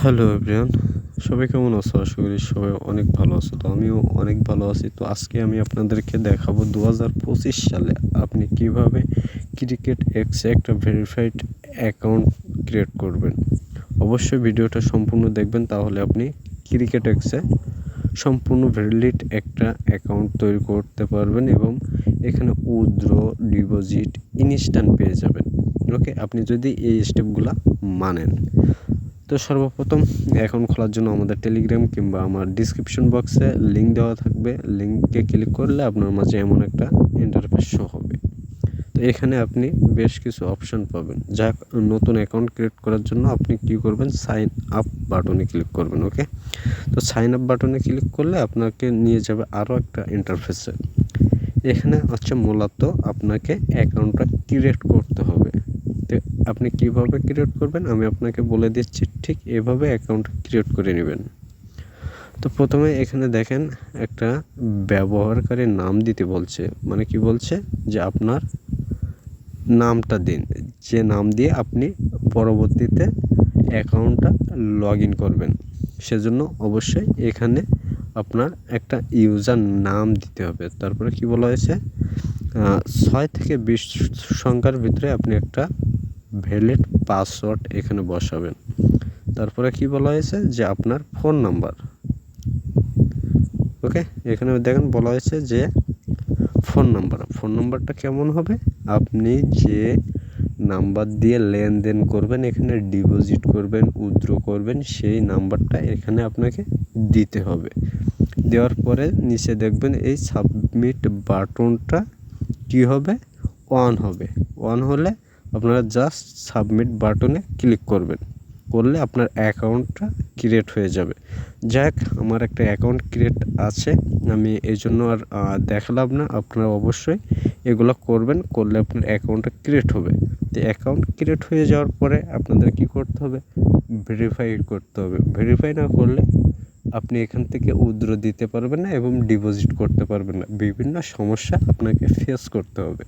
Hello everyone, সবাই কেমন আছো? আশা করি সবাই অনেক ভালো আছো। তো আমিও অনেক ভালো আছি। তো আজকে আমি আপনাদেরকে দেখাবো 2025 সালে আপনি কিভাবে ক্রিকেট এক্সে একটা ভেরিফাইড অ্যাকাউন্ট ক্রিয়েট করবেন। অবশ্যই ভিডিওটা সম্পূর্ণ দেখবেন, তাহলে আপনি ক্রিকেট এক্সে সম্পূর্ণ ভ্যালিড একটা অ্যাকাউন্ট তৈরি করতে পারবেন এবং এখানে উইথড্র, ডিপোজিট ইনস্ট্যান্ট পেয়ে যাবেন। ওকে, আপনি যদি এই স্টেপগুলা মানেন। তো সর্বপ্রথম অ্যাকাউন্ট খোলার জন্য আমাদের টেলিগ্রাম কিংবা আমার ডিসক্রিপশন বক্সে লিঙ্ক দেওয়া থাকবে। লিঙ্কে ক্লিক করলে আপনার মাঝে এমন একটা ইন্টারফেস শো হবে। তো এখানে আপনি বেশ কিছু অপশান পাবেন। যা নতুন অ্যাকাউন্ট ক্রিয়েট করার জন্য আপনি কী করবেন, সাইন আপ বাটনে ক্লিক করবেন। ওকে, তো সাইন আপ বাটনে ক্লিক করলে আপনাকে নিয়ে যাবে আরও একটা ইন্টারফেসে। এখানে হচ্ছে মূলত আপনাকে অ্যাকাউন্টটা ক্রিয়েট করতে হবে। তো আপনি কিভাবে ক্রিয়েট করবেন আমি আপনাকে বলে দিচ্ছি। ঠিক এভাবে অ্যাকাউন্ট ক্রিয়েট করে নেবেন। তো প্রথমে এখানে দেখেন একটা ব্যবহারকারীর নাম দিতে বলছে, মানে কি বলছে যে আপনার নামটা দিন, যে নাম দিয়ে আপনি পরবর্তীতে অ্যাকাউন্টটা লগ ইন করবেন। সেজন্য অবশ্যই এখানে আপনার একটা ইউজার নাম দিতে হবে। তারপরে কি বলা হয়েছে, 6 থেকে 20 সংখ্যার ভিতরে আপনি একটা ভ্যালিড পাসওয়ার্ড এখানে বসাবেন। তারপরে কি বলা হয়েছে যে আপনার ফোন নাম্বার। ওকে, এখানে দেখেন বলা হয়েছে যে ফোন নাম্বারটা কেমন হবে, আপনি যে নাম্বার দিয়ে লেনদেন করবেন, এখানে ডিপোজিট করবেন, উইথড্র করবেন, সেই নাম্বারটা এখানে আপনাকে দিতে হবে। দেওয়ার পরে নিচে দেখবেন এই সাবমিট বাটনটা কী হবে, অন হবে। অন হলে আপনারা জাস্ট সাবমিট বাটনে ক্লিক করবেন। করলে আপনার অ্যাকাউন্টটা ক্রিয়েট হয়ে যাবে। যাক, আমার একটা অ্যাকাউন্ট ক্রিয়েট আছে, আমি এই জন্য আর দেখালাম না। আপনারা অবশ্যই এগুলো করবেন, করলে আপনার অ্যাকাউন্টটা ক্রিয়েট হবে। তো অ্যাকাউন্ট ক্রিয়েট হয়ে যাওয়ার পরে আপনাদের কি করতে হবে, ভেরিফাই করতে হবে। ভেরিফাই না করলে আপনি এখান থেকে উইথড্র দিতে পারবেন না এবং ডিপোজিট করতে পারবেন না। বিভিন্ন সমস্যা আপনাকে ফেস করতে হবে।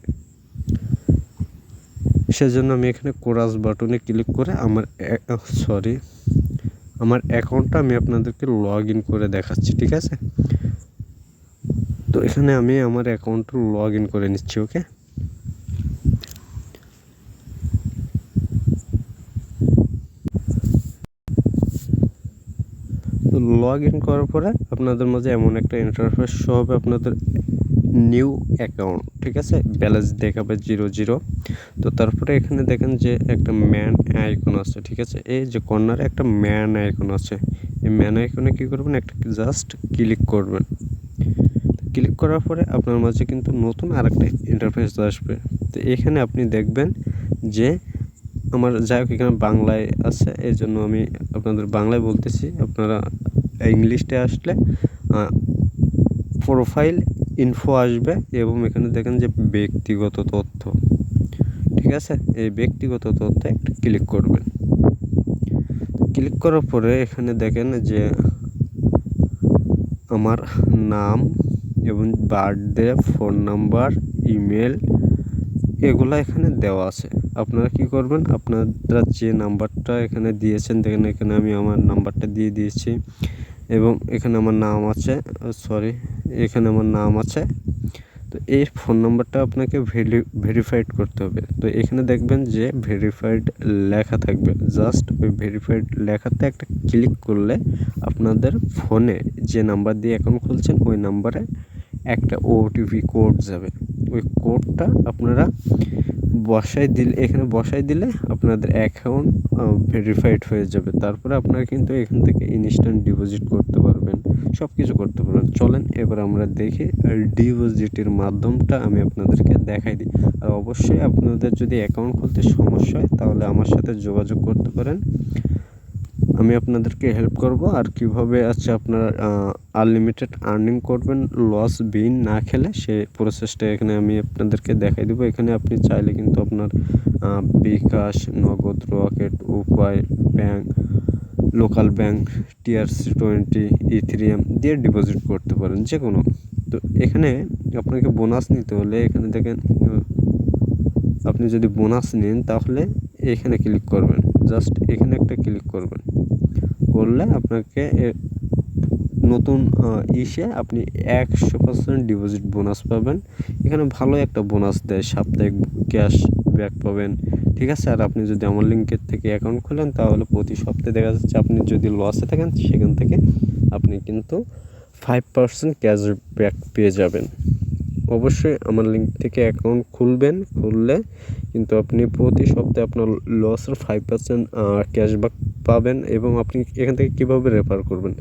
সেজন্য আমি এখানে কোরাস বাটনে ক্লিক করে আমার অ্যাকাউন্টটা আমি আপনাদেরকে লগ ইন করে দেখাচ্ছি। ঠিক আছে, তো এখানে আমি আমার অ্যাকাউন্টটা লগ ইন করে নিচ্ছি। ওকে, তো লগ ইন করার পরে আপনাদের মাঝে এমন একটা ইন্টারফেস শো হবে, আপনাদের নিউ অ্যাকাউন্ট। ঠিক আছে, ব্যালেন্স দেখাবে 0 তো তারপরে এখানে দেখেন যে একটা ম্যান আইকন আছে। ঠিক আছে, এই যে কর্নারে একটা ম্যান আইকন আছে, এই ম্যান আইকনে কী করবেন, একটা জাস্ট ক্লিক করবেন। ক্লিক করার পরে আপনার মাঝে কিন্তু নতুন আরেকটা ইন্টারফেস আসবে। তো এখানে আপনি দেখবেন যে আমার যাই হোক এখানে বাংলায় আছে, এই জন্য আমি আপনাদের বাংলায় বলতেছি। আপনারা ইংলিশে আসলে প্রোফাইল ইনফো আসবে এবং এখানে দেখেন যে ব্যক্তিগত তথ্য। ঠিক আছে, এই ব্যক্তিগত তথ্যে একটা ক্লিক করবেন। ক্লিক করার পরে এখানে দেখেন যে আমার নাম এবং বার্থডে, ফোন নাম্বার, ইমেল এগুলো এখানে দেওয়া আছে। আপনারা কি করবেন, আপনারা যে নাম্বারটা এখানে দিয়েছেন দেখেন, এখানে আমি আমার নাম্বারটা দিয়ে দিয়েছি এবং এখানে আমার নাম আছে, এখানে আমার নাম আছে। তো এই ফোন নাম্বারটা আপনাকে ভেরিফাইড করতে হবে। তো এখানে দেখবেন যে ভেরিফাইড লেখা থাকবে, জাস্ট ওই ভেরিফাইড লেখাতে একটা ক্লিক করলে আপনাদের ফোনে যে নাম্বার দিয়ে অ্যাকাউন্ট খুলছেন ওই নাম্বারে একটা ওটিপি কোড যাবে। ওই কোডটা আপনারা এখানে বসাই দিলে আপনাদের অ্যাকাউন্ট ভেরিফাইড হয়ে যাবে। তারপরে আপনারা কিন্তু এখান থেকে ইনস্ট্যান্ট ডিপোজিট করতে পারবেন, সব কিছু করতে পারবেন। চলেন এবার আমরা দেখি ডিপোজিটের মাধ্যমটা আমি আপনাদেরকে দেখাই দিই। আর অবশ্যই আপনাদের যদি অ্যাকাউন্ট খুলতে সমস্যা হয় তাহলে আমার সাথে যোগাযোগ করতে পারেন, আমি আপনাদেরকে হেল্প করব। আর কিভাবে আপনারা আনলিমিটেড আর্নিং করবেন লস বিন না খেলে, সেই প্রসেসটা এখানে আমি আপনাদেরকে দেখাই দেবো। এখানে আপনি চাইলে কিন্তু আপনার বিকাশ, নগদ, রকেট, উপায় bank, local bank, TRC20, Ethereum দিয়ে ডিপোজিট করতে পারেন যে কোনো। তো এখানে আপনাকে বোনাস নিতে হলে এখানে দেখেন, আপনি যদি বোনাস নেন তাহলে এখানে ক্লিক করবেন, জাস্ট এখানে একটা ক্লিক করবেন। করলে আপনাকে নতুন ইসে আপনি 100% ডিপোজিট বোনাস পাবেন। এখানে ভালো একটা বোনাস দেয়, সাপ্তাহিক ক্যাশ ব্যাক পাবেন, ঠিক আছে। আর আপনি যদি আমার লিঙ্কের থেকে অ্যাকাউন্ট খোলেন তাহলে প্রতি সপ্তাহে দেখা যাচ্ছে আপনি যদি লসে থাকেন সেখান থেকে আপনি কিন্তু 5% ক্যাশ ব্যাক পেয়ে যাবেন। অবশ্যই আমার লিঙ্ক থেকে অ্যাকাউন্ট খুলবেন, খুললে কিন্তু আপনি প্রতি সপ্তাহে আপনার লসের 5% ক্যাশব্যাক পাবেন। এবং আপনি এখান থেকে কীভাবে রেফার করবেন,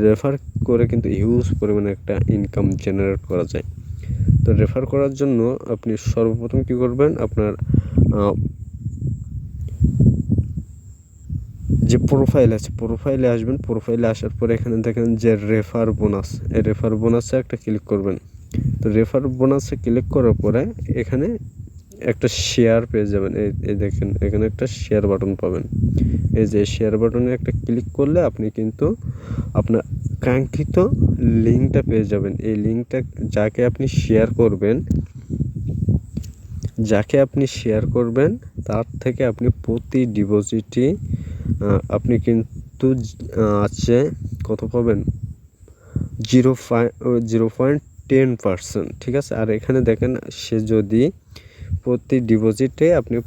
রেফার করে কিন্তু হিউজ পরিমাণে একটা ইনকাম জেনারেট করা যায়। তো রেফার করার জন্য আপনি সর্বপ্রথম কী করবেন, আপনার যে প্রোফাইল আছে প্রোফাইলে আসবেন। প্রোফাইলে আসার পরে এখানে দেখেন যে রেফার বোনাস, এই রেফার বোনাসে একটা ক্লিক করবেন। তো রেফার বোনাসে ক্লিক করার পরে এখানে একটা শেয়ার পেয়ে যাবেন। এই দেখেন এখানে একটা শেয়ার বাটন পাবেন। এই যে শেয়ার বাটনে একটা ক্লিক করলে আপনি কিন্তু আপনার কাঙ্ক্ষিত লিঙ্কটা পেয়ে যাবেন। এই লিঙ্কটা যাকে আপনি শেয়ার করবেন তার থেকে আপনি প্রতি ডিপোজিটই আপনি কিন্তু আছে কত পাবেন, 0.10%, ঠিক আছে। আর এখানে দেখেন সে যদি প্রতি ডিপোজিটে আপনি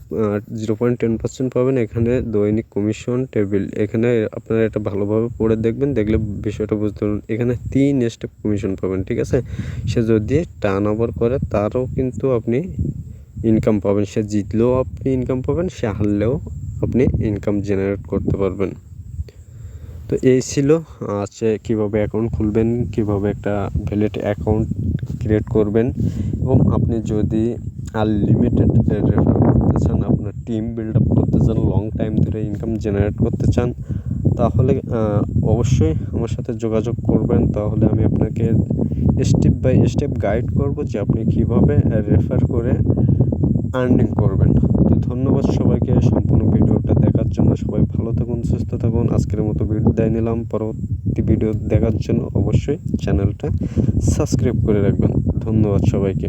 0.10% পাবেন। এখানে দৈনিক কমিশন টেবিল, এখানে আপনারা এটা ভালোভাবে পড়ে দেখবেন, দেখলে বিষয়টা বুঝতে পারবেন। এখানে 3 স্টেপ কমিশন পাবেন, ঠিক আছে। সে যদি টার্ন ওভার করে তারও কিন্তু আপনি ইনকাম পাবেন। সে জিতলেও আপনি ইনকাম পাবেন, সে হারলেও আপনি ইনকাম জেনারেট করতে পারবেন। তো এই ছিল কীভাবে অ্যাকাউন্ট খুলবেন, কীভাবে একটা ভ্যালিড অ্যাকাউন্ট ক্রিয়েট করবেন। এবং আপনি যদি আনলিমিটেড রেফার করতে চান, আপনার টিম বিল্ড আপ করতে চান, লং টাইম ধরে ইনকাম জেনারেট করতে চান, তাহলে অবশ্যই আমার সাথে যোগাযোগ করবেন। তাহলে আমি আপনাকে স্টেপ বাই স্টেপ গাইড করব যে আপনি কীভাবে রেফার করে আর্নিং করবেন। তো ধন্যবাদ সবাইকে সম্পূর্ণ ভিডিওটা দেখার জন্য। সবাই ভালো থাকুন, সুস্থ থাকুন। আজকের মতো বিদায় নিলাম। পরবর্তী ভিডিও দেখার জন্য অবশ্যই চ্যানেলটা সাবস্ক্রাইব করে রাখবেন। ধন্যবাদ সবাইকে।